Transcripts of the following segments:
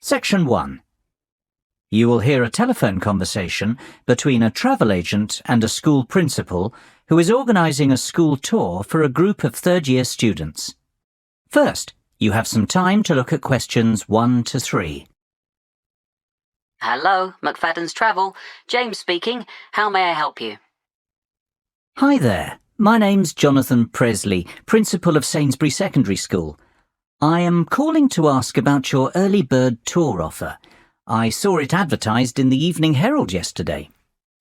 Section 1. You will hear a telephone conversation between a travel agent and a school principal who is organising a school tour for a group of third-year students. First, you have some time to look at questions 1 to 3. Hello, McFadden's Travel. James speaking. How may I help you? Hi there. My name's Jonathan Presley, principal of Sainsbury Secondary School. I am calling to ask about your early bird tour offer. I saw it advertised in the Evening Herald yesterday.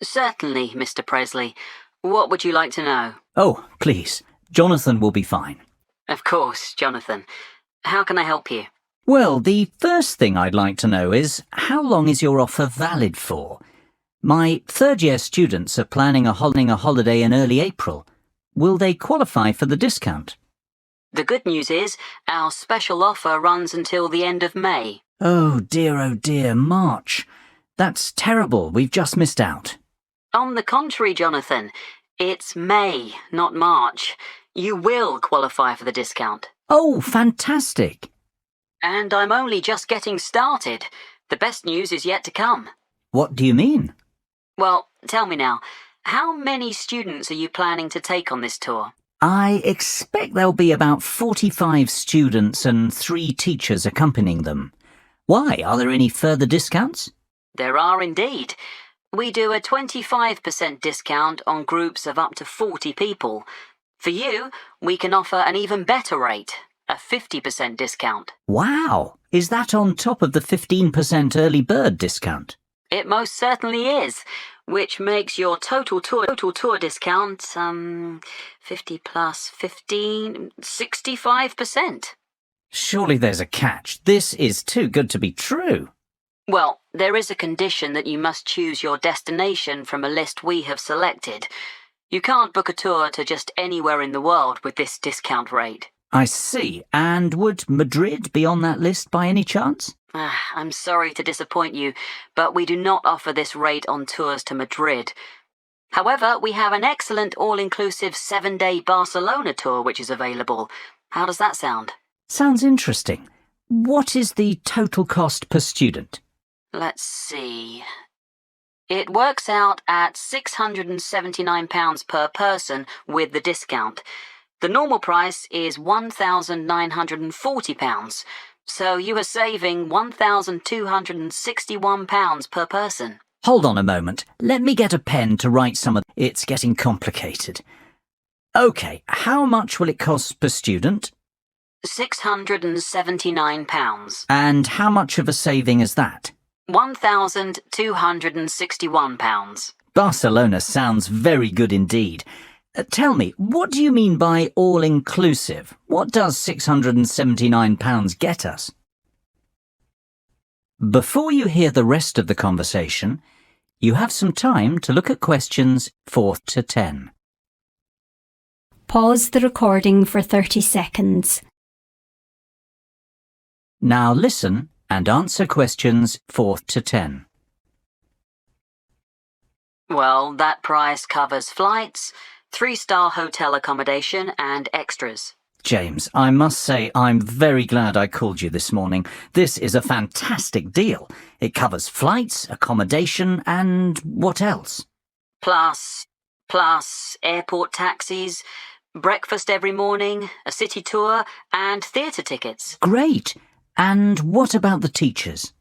Certainly, Mr. Presley. What would you like to know? Oh, please. Jonathan will be fine. Of course, Jonathan. How can I help you? Well, the first thing I'd like to know is, how long is your offer valid for? My third-year students are planning a holiday in early April. Will they qualify for the discount? The good news is, our special offer runs until the end of May. Oh dear, March. That's terrible. We've just missed out. On the contrary, Jonathan, it's May, not March. You will qualify for the discount. Oh, fantastic. And I'm only just getting started. The best news is yet to come. What do you mean? Well, tell me now, how many students are you planning to take on this tour? I expect there'll be about 45 students and 3 teachers accompanying them. Why? Are there any further discounts? There are indeed. We do a 25% discount on groups of up to 40 people. For you, we can offer an even better rate, a 50% discount. Wow! Is that on top of the 15% early bird discount? It most certainly is, which makes your total tour discount, 50 plus 15, 65%. Surely there's a catch. This is too good to be true. Well, there is a condition that you must choose your destination from a list we have selected. You can't book a tour to just anywhere in the world with this discount rate. I see. And would Madrid be on that list by any chance? I'm sorry to disappoint you, but we do not offer this rate on tours to Madrid. However, we have an excellent all-inclusive 7-day Barcelona tour which is available. How does that sound? Sounds interesting. What is the total cost per student? Let's see. It works out at £679 per person with the discount. The normal price is £1,940, so you are saving £1,261 per person. Hold on a moment. Let me get a pen to write some of... It's getting complicated. OK, how much will it cost per student? £679. And how much of a saving is that? £1,261. Barcelona sounds very good indeed. Tell me, what do you mean by all-inclusive? What does £679 get us? Before you hear the rest of the conversation, you have some time to look at questions 4 to 10. Pause the recording for 30 seconds. Now listen and answer questions 4 to 10. Well, that price covers flights, 3-star hotel accommodation and extras. James, I must say I'm very glad I called you this morning. This is a fantastic deal. It covers flights, accommodation and what else? Plus airport taxis, breakfast every morning, a city tour and theatre tickets. Great. And what about the teachers?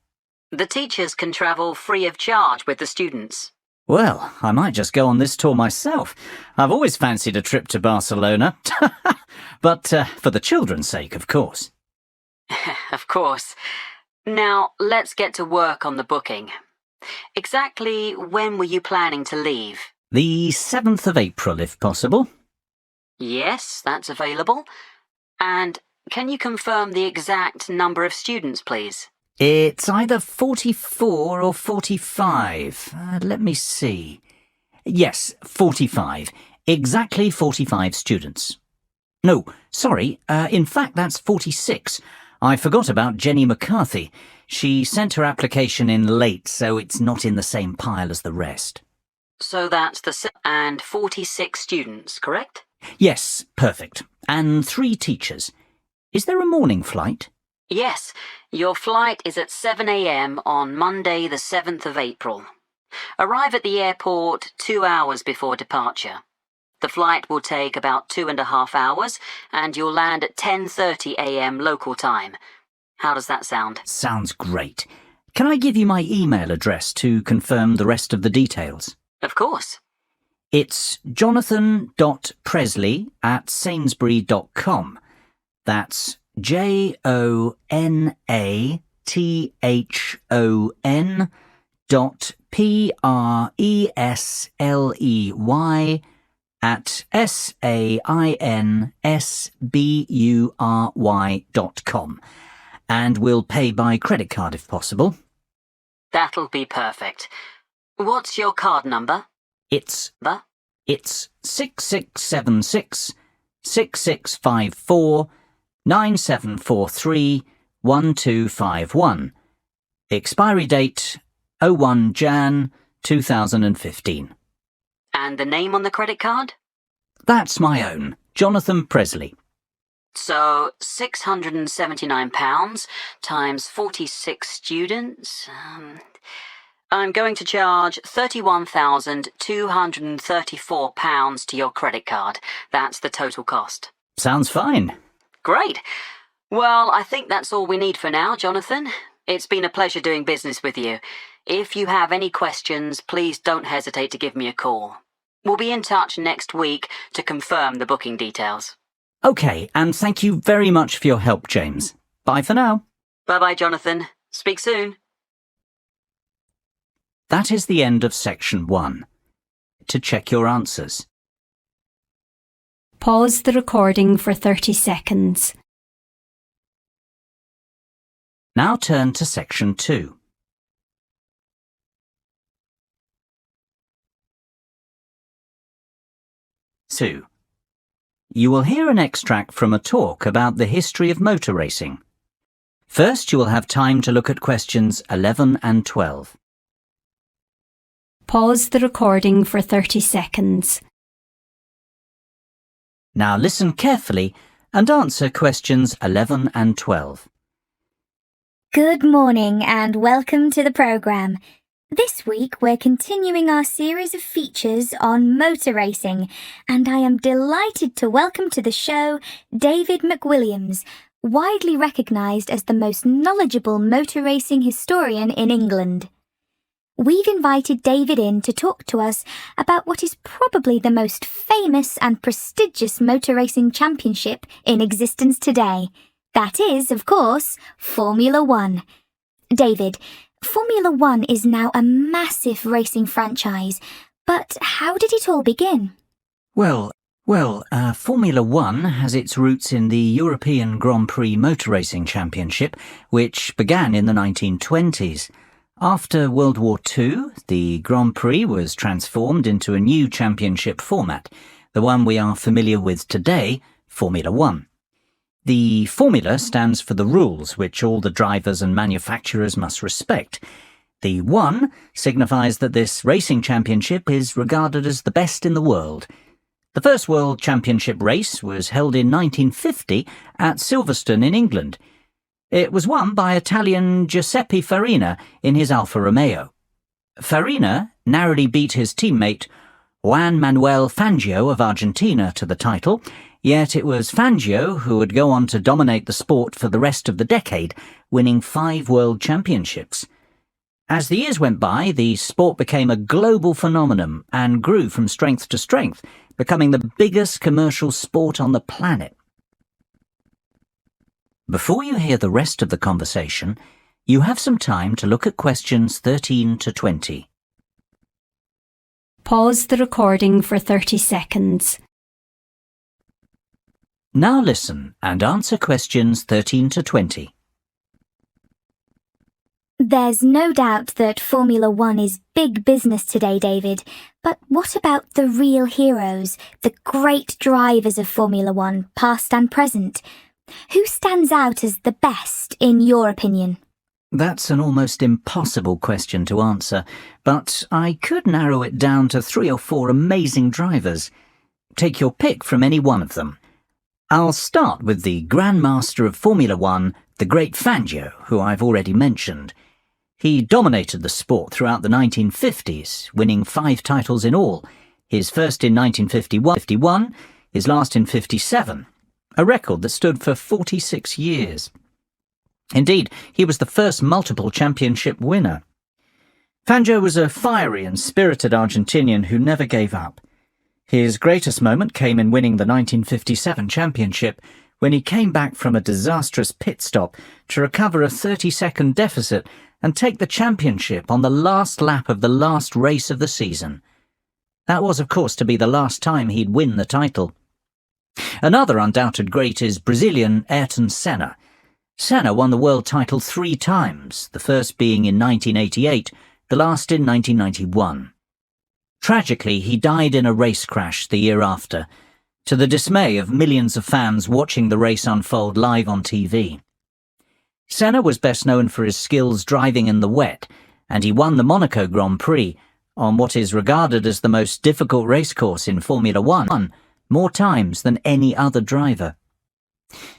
The teachers can travel free of charge with the students. Well, I might just go on this tour myself. I've always fancied a trip to Barcelona. But for the children's sake, of course. Of course. Now, let's get to work on the booking. Exactly when were you planning to leave? The 7th of April, if possible. Yes, that's available. And can you confirm the exact number of students, please? It's either 44 or 45. Let me see. Yes, 45. Exactly 45 students. No, sorry. In fact, that's 46. I forgot about Jenny McCarthy. She sent her application in late, so it's not in the same pile as the rest. So that's and 46 students, correct? Yes, perfect. And 3 teachers. Is there a morning flight? Yes, your flight is at 7 a.m. on Monday the 7th of April. Arrive at the airport 2 hours before departure. The flight will take about 2.5 hours, and you'll land at 10:30 a.m. local time. How does that sound? Sounds great. Can I give you my email address to confirm the rest of the details? Of course. It's jonathan.presley@sainsbury.com. That's JONATHAN.PRESLEY@SAINSBURY.com. And we'll pay by credit card if possible. That'll be perfect. What's your card number? It's 6676 6654 9743 1251. Expiry date 01 Jan 2015. And the name on the credit card? That's my own, Jonathan Presley. So, £679 times 46 students. I'm going to charge £31,234 to your credit card. That's the total cost. Sounds fine. Great. Well, I think that's all we need for now, Jonathan. It's been a pleasure doing business with you. If you have any questions, please don't hesitate to give me a call. We'll be in touch next week to confirm the booking details. Okay, and thank you very much for your help, James. Bye for now. Bye-bye, Jonathan. Speak soon. That is the end of section 1. To check your answers. Pause the recording for 30 seconds. Now turn to section 2. Sue. You will hear an extract from a talk about the history of motor racing. First, you will have time to look at questions 11 and 12. Pause the recording for 30 seconds. Now listen carefully and answer questions 11 and 12. Good morning and welcome to the programme. This week we're continuing our series of features on motor racing, and I am delighted to welcome to the show David McWilliams, widely recognised as the most knowledgeable motor racing historian in England. We've invited David in to talk to us about what is probably the most famous and prestigious motor racing championship in existence today. That is, of course, Formula One. David, Formula One is now a massive racing franchise, but how did it all begin? Well, Formula One has its roots in the European Grand Prix Motor Racing Championship, which began in the 1920s. After World War II, the Grand Prix was transformed into a new championship format, the one we are familiar with today, Formula One. The formula stands for the rules which all the drivers and manufacturers must respect. The 1 signifies that this racing championship is regarded as the best in the world. The first World Championship race was held in 1950 at Silverstone in England. It was won by Italian Giuseppe Farina in his Alfa Romeo. Farina narrowly beat his teammate Juan Manuel Fangio of Argentina to the title, yet it was Fangio who would go on to dominate the sport for the rest of the decade, winning 5 world championships. As the years went by, the sport became a global phenomenon and grew from strength to strength, becoming the biggest commercial sport on the planet. Before you hear the rest of the conversation, you have some time to look at questions 13 to 20. Pause the recording for 30 seconds. Now listen and answer questions 13 to 20. There's no doubt that Formula One is big business today, David, but what about the real heroes, the great drivers of Formula One, past and present? Who stands out as the best, in your opinion? That's an almost impossible question to answer, but I could narrow it down to 3 or 4 amazing drivers. Take your pick from any one of them. I'll start with the Grandmaster of Formula One, the great Fangio, who I've already mentioned. He dominated the sport throughout the 1950s, winning 5 titles in all, his first in 1951, his last in 57, a record that stood for 46 years. Indeed, he was the first multiple championship winner. Fangio was a fiery and spirited Argentinian who never gave up. His greatest moment came in winning the 1957 championship, when he came back from a disastrous pit stop to recover a 30-second deficit and take the championship on the last lap of the last race of the season. That was, of course, to be the last time he'd win the title. Another undoubted great is Brazilian Ayrton Senna. Senna won the world title 3 times, the first being in 1988, the last in 1991. Tragically, he died in a race crash the year after, to the dismay of millions of fans watching the race unfold live on TV. Senna was best known for his skills driving in the wet, and he won the Monaco Grand Prix on what is regarded as the most difficult racecourse in Formula One, more times than any other driver.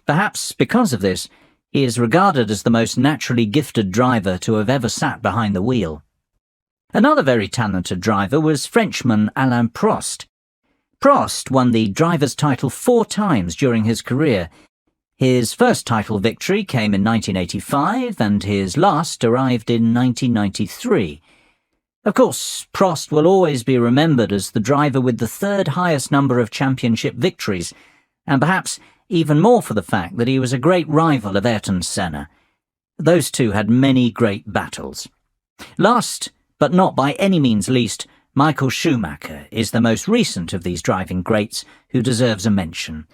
Perhaps because of this, he is regarded as the most naturally gifted driver to have ever sat behind the wheel. Another very talented driver was Frenchman Alain Prost. Prost won the driver's title 4 times during his career. His first title victory came in 1985 and his last arrived in 1993. Of course, Prost will always be remembered as the driver with the 3rd highest number of championship victories, and perhaps even more for the fact that he was a great rival of Ayrton Senna. Those two had many great battles. Last, but not by any means least, Michael Schumacher is the most recent of these driving greats who deserves a mention.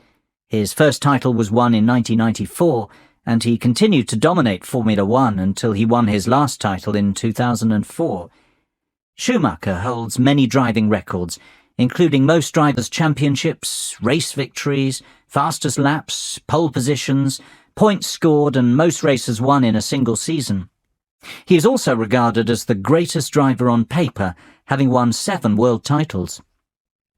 His first title was won in 1994, and he continued to dominate Formula One until he won his last title in 2004. Schumacher holds many driving records, including most drivers' championships, race victories, fastest laps, pole positions, points scored, and most races won in a single season. He is also regarded as the greatest driver on paper, having won 7 world titles.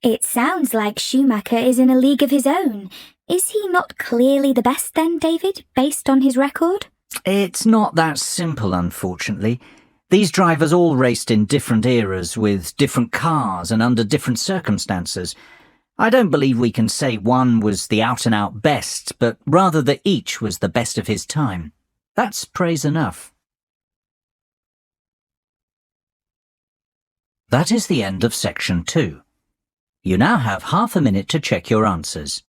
It sounds like Schumacher is in a league of his own. Is he not clearly the best then, David, based on his record? It's not that simple, unfortunately. These drivers all raced in different eras, with different cars and under different circumstances. I don't believe we can say one was the out-and-out best, but rather that each was the best of his time. That's praise enough. That is the end of section 2. You now have half a minute to check your answers.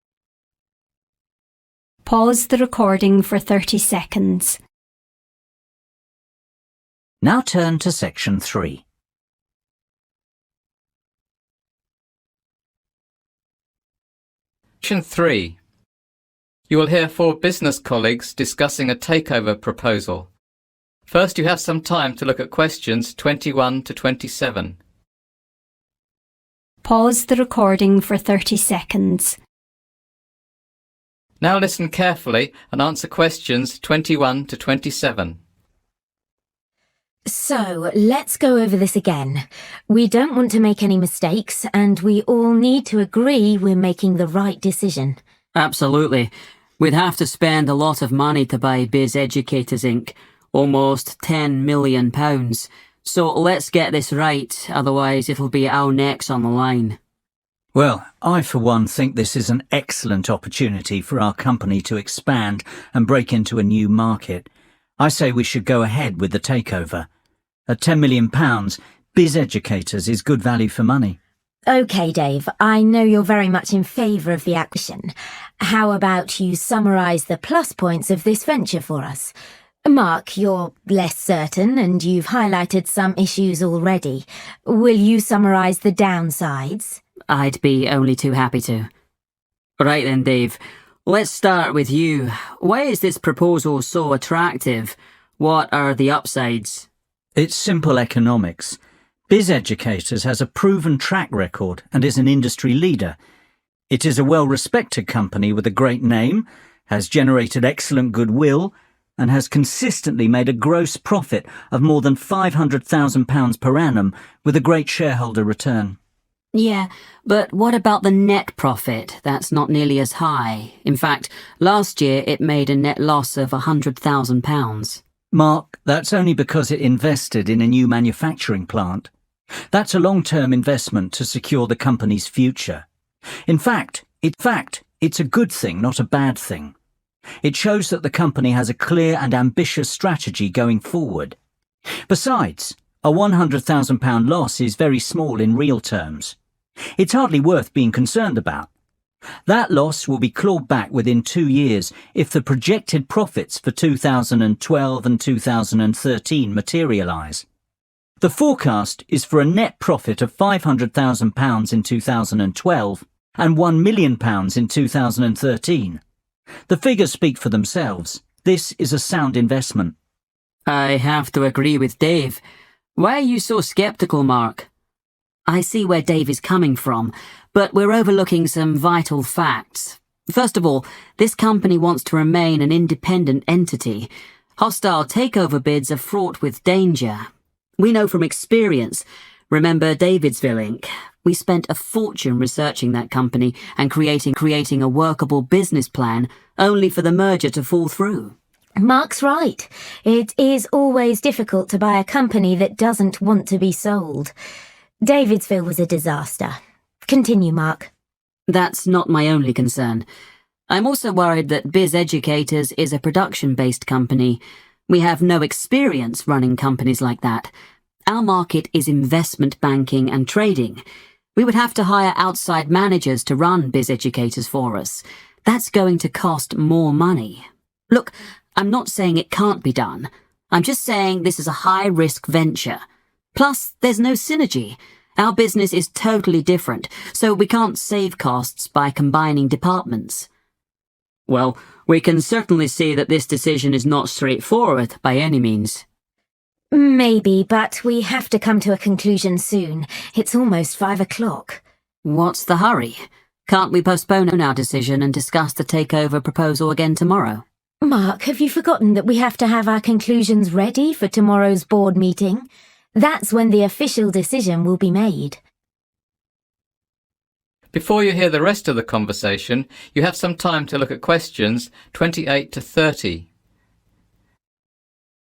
Pause the recording for 30 seconds. Now turn to section 3. Section 3. You will hear 4 business colleagues discussing a takeover proposal. First, you have some time to look at questions 21 to 27. Pause the recording for 30 seconds. Now listen carefully and answer questions 21 to 27. So, let's go over this again. We don't want to make any mistakes, and we all need to agree we're making the right decision. Absolutely. We'd have to spend a lot of money to buy Biz Educators Inc., almost £10 million. So let's get this right, otherwise it'll be our necks on the line. Well, I for one think this is an excellent opportunity for our company to expand and break into a new market. I say we should go ahead with the takeover. At £10 million, Biz Educators is good value for money. OK, Dave, I know you're very much in favour of the acquisition. How about you summarise the plus points of this venture for us? Mark, you're less certain and you've highlighted some issues already. Will you summarise the downsides? I'd be only too happy to. Right then, Dave. Let's start with you. Why is this proposal so attractive? What are the upsides? It's simple economics. Biz Educators has a proven track record and is an industry leader. It is a well-respected company with a great name, has generated excellent goodwill, and has consistently made a gross profit of more than £500,000 per annum with a great shareholder return. Yeah, but what about the net profit? That's not nearly as high. In fact, last year it made a net loss of £100,000. Mark, that's only because it invested in a new manufacturing plant. That's a long-term investment to secure the company's future. In fact, it's a good thing, not a bad thing. It shows that the company has a clear and ambitious strategy going forward. Besides, a £100,000 loss is very small in real terms. It's hardly worth being concerned about. That loss will be clawed back within 2 years if the projected profits for 2012 and 2013 materialise. The forecast is for a net profit of £500,000 in 2012 and £1 million in 2013. The figures speak for themselves. This is a sound investment. I have to agree with Dave. Why are you so sceptical, Mark? I see where Dave is coming from, but we're overlooking some vital facts. First of all, this company wants to remain an independent entity. Hostile takeover bids are fraught with danger. We know from experience. Remember Davidsville Inc.? We spent a fortune researching that company and creating a workable business plan, only for the merger to fall through. Mark's right. It is always difficult to buy a company that doesn't want to be sold. Davidsville was a disaster. Continue, Mark. That's not my only concern. I'm also worried that Biz Educators is a production-based company. We have no experience running companies like that. Our market is investment banking and trading. We would have to hire outside managers to run Biz Educators for us. That's going to cost more money. Look, I'm not saying it can't be done. I'm just saying this is a high-risk venture. Plus, there's no synergy. Our business is totally different, so we can't save costs by combining departments. Well, we can certainly see that this decision is not straightforward by any means. Maybe, but we have to come to a conclusion soon. It's almost 5 o'clock. What's the hurry? Can't we postpone our decision and discuss the takeover proposal again tomorrow? Mark, have you forgotten that we have to have our conclusions ready for tomorrow's board meeting? That's when the official decision will be made. Before you hear the rest of the conversation, you have some time to look at questions 28 to 30.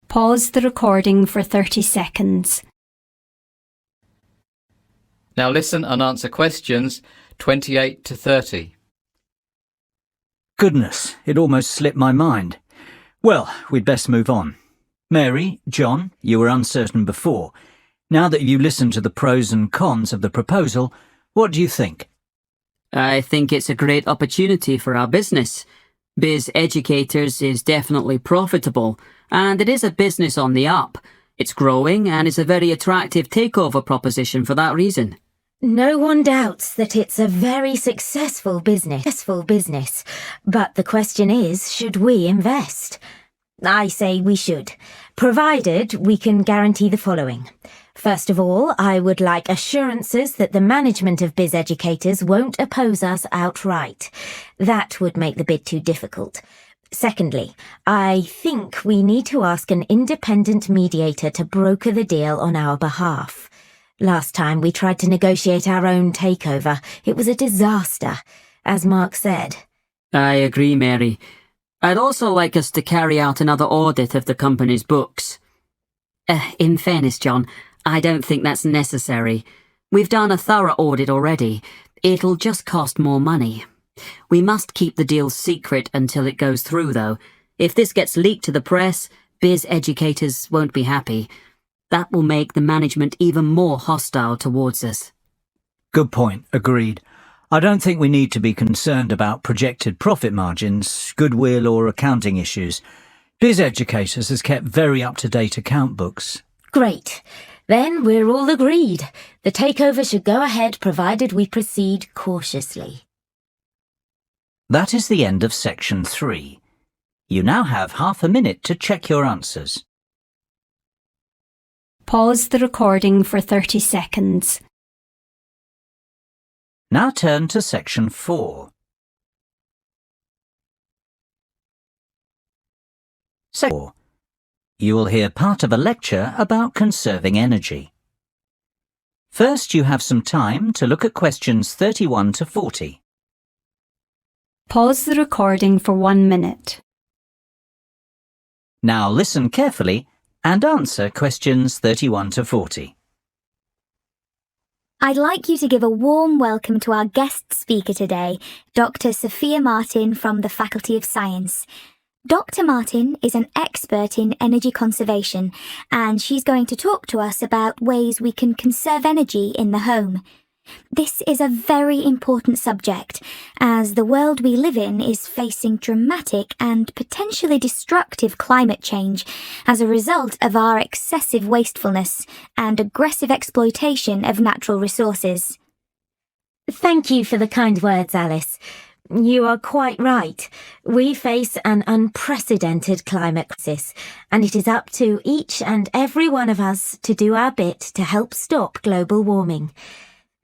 Pause the recording for 30 seconds. Now listen and answer questions 28 to 30. Goodness, it almost slipped my mind. Well, we'd best move on. Mary, John, you were uncertain before. Now that you listened to the pros and cons of the proposal, what do you think? I think it's a great opportunity for our business. Biz Educators is definitely profitable, and it is a business on the up. It's growing and is a very attractive takeover proposition for that reason. No one doubts that it's a very successful business. But the question is, should we invest? I say we should, provided we can guarantee the following. First of all, I would like assurances that the management of Biz Educators won't oppose us outright. That would make the bid too difficult. Secondly, I think we need to ask an independent mediator to broker the deal on our behalf. Last time we tried to negotiate our own takeover. It was a disaster, as Mark said. I agree, Mary. I'd also like us to carry out another audit of the company's books. In fairness, John, I don't think that's necessary. We've done a thorough audit already. It'll just cost more money. We must keep the deal secret until it goes through, though. If this gets leaked to the press, Biz Educators won't be happy. That will make the management even more hostile towards us. Good point, agreed. I don't think we need to be concerned about projected profit margins, goodwill or accounting issues. Biz Educators has kept very up-to-date account books. Great. Then we're all agreed. The takeover should go ahead provided we proceed cautiously. That is the end of section 3. You now have half a minute to check your answers. Pause the recording for 30 seconds. Now turn to section 4. Section 4. You will hear part of a lecture about conserving energy. First, you have some time to look at questions 31 to 40. Pause the recording for 1 minute. Now listen carefully and answer questions 31 to 40. I'd like you to give a warm welcome to our guest speaker today, Dr. Sophia Martin from the Faculty of Science. Dr. Martin is an expert in energy conservation, and she's going to talk to us about ways we can conserve energy in the home. This is a very important subject, as the world we live in is facing dramatic and potentially destructive climate change as a result of our excessive wastefulness and aggressive exploitation of natural resources. Thank you for the kind words, Alice. You are quite right. We face an unprecedented climate crisis, and it is up to each and every one of us to do our bit to help stop global warming.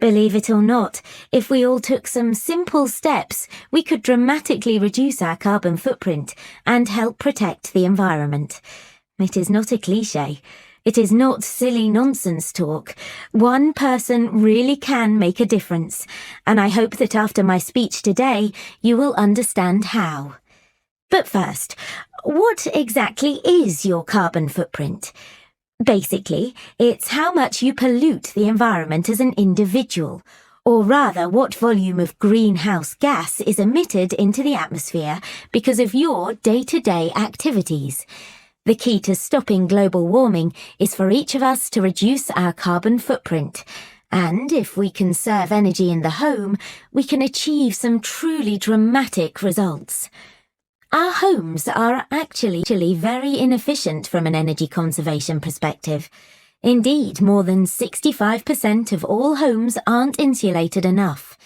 Believe it or not, if we all took some simple steps, we could dramatically reduce our carbon footprint and help protect the environment. It is not a cliché. It is not silly nonsense talk. One person really can make a difference, and I hope that after my speech today, you will understand how. But first, what exactly is your carbon footprint? Basically, it's how much you pollute the environment as an individual, or rather what volume of greenhouse gas is emitted into the atmosphere because of your day-to-day activities. The key to stopping global warming is for each of us to reduce our carbon footprint. And if we conserve energy in the home, we can achieve some truly dramatic results. Our homes are actually very inefficient from an energy conservation perspective. Indeed, more than 65% of all homes aren't insulated enough.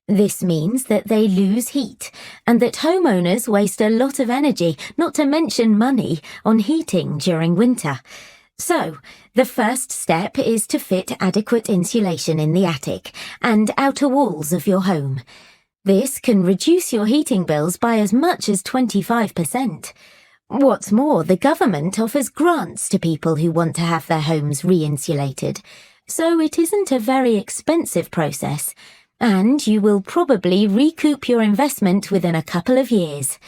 This means that they lose heat, and that homeowners waste a lot of energy, not to mention money, on heating during winter. So, the first step is to fit adequate insulation in the attic and outer walls of your home. This can reduce your heating bills by as much as 25%. What's more, the government offers grants to people who want to have their homes re-insulated, so it isn't a very expensive process, and you will probably recoup your investment within a couple of years.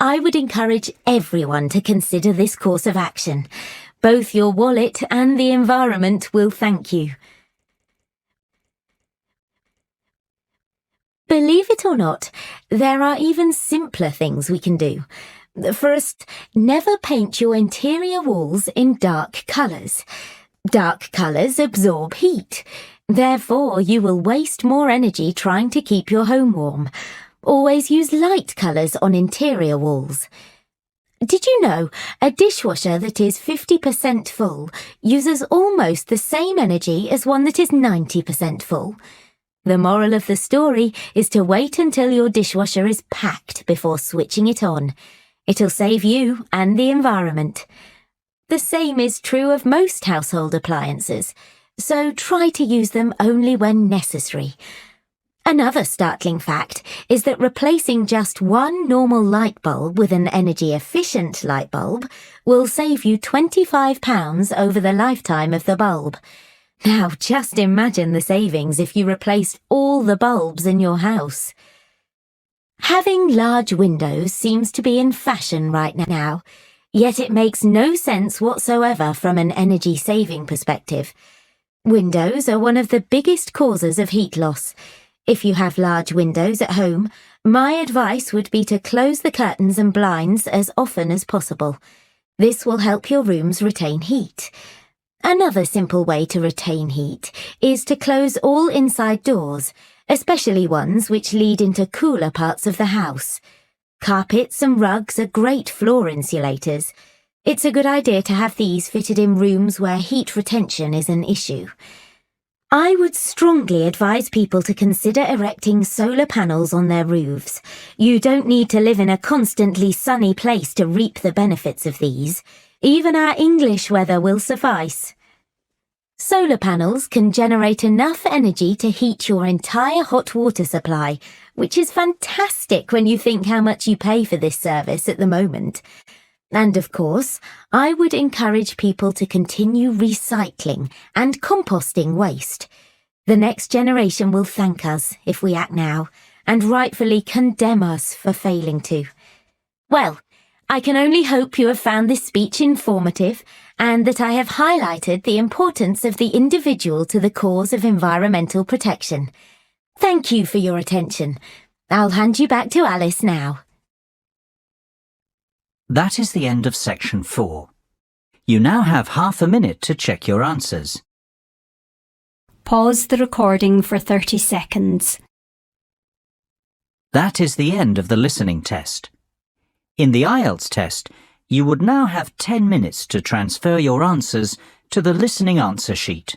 I would encourage everyone to consider this course of action. Both your wallet and the environment will thank you. Believe it or not, there are even simpler things we can do. First, never paint your interior walls in dark colours. Dark colours absorb heat. Therefore, you will waste more energy trying to keep your home warm. Always use light colours on interior walls. Did you know a dishwasher that is 50% full uses almost the same energy as one that is 90% full? The moral of the story is to wait until your dishwasher is packed before switching it on. It'll save you and the environment. The same is true of most household appliances, so try to use them only when necessary. Another startling fact is that replacing just one normal light bulb with an energy-efficient light bulb will save you £25 over the lifetime of the bulb. Now, just imagine the savings if you replaced all the bulbs in your house. Having large windows seems to be in fashion right now, yet it makes no sense whatsoever from an energy-saving perspective. Windows are one of the biggest causes of heat loss. If you have large windows at home, my advice would be to close the curtains and blinds as often as possible. This will help your rooms retain heat. Another simple way to retain heat is to close all inside doors, especially ones which lead into cooler parts of the house. Carpets and rugs are great floor insulators. It's a good idea to have these fitted in rooms where heat retention is an issue. I would strongly advise people to consider erecting solar panels on their roofs. You don't need to live in a constantly sunny place to reap the benefits of these. Even our English weather will suffice. Solar panels can generate enough energy to heat your entire hot water supply, which is fantastic when you think how much you pay for this service at the moment. And of course, I would encourage people to continue recycling and composting waste. The next generation will thank us if we act now, and rightfully condemn us for failing to. Well, I can only hope you have found this speech informative and that I have highlighted the importance of the individual to the cause of environmental protection. Thank you for your attention. I'll hand you back to Alice now. That is the end of section 4. You now have half a minute to check your answers. Pause the recording for 30 seconds. That is the end of the listening test. In the Ielts test, you would now have 10 minutes to transfer your answers to the listening answer sheet.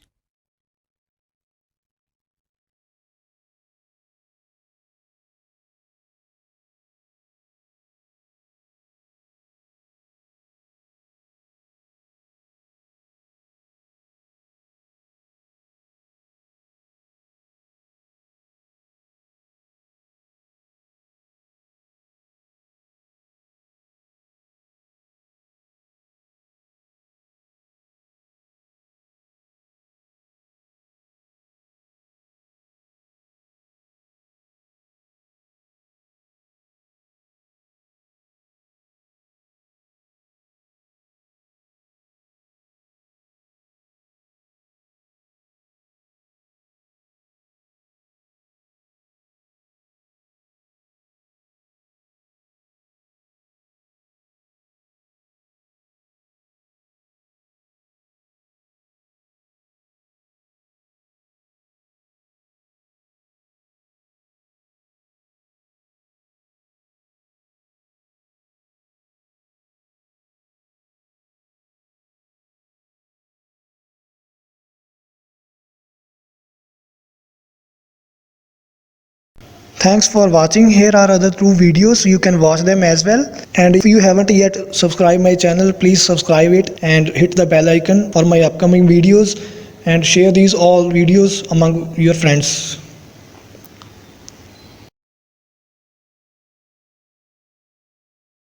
Thanks for watching. Here are other 2 videos. You can watch them as well. And if you haven't yet subscribed my channel, please subscribe it and hit the bell icon for my upcoming videos, and share these all videos among your friends.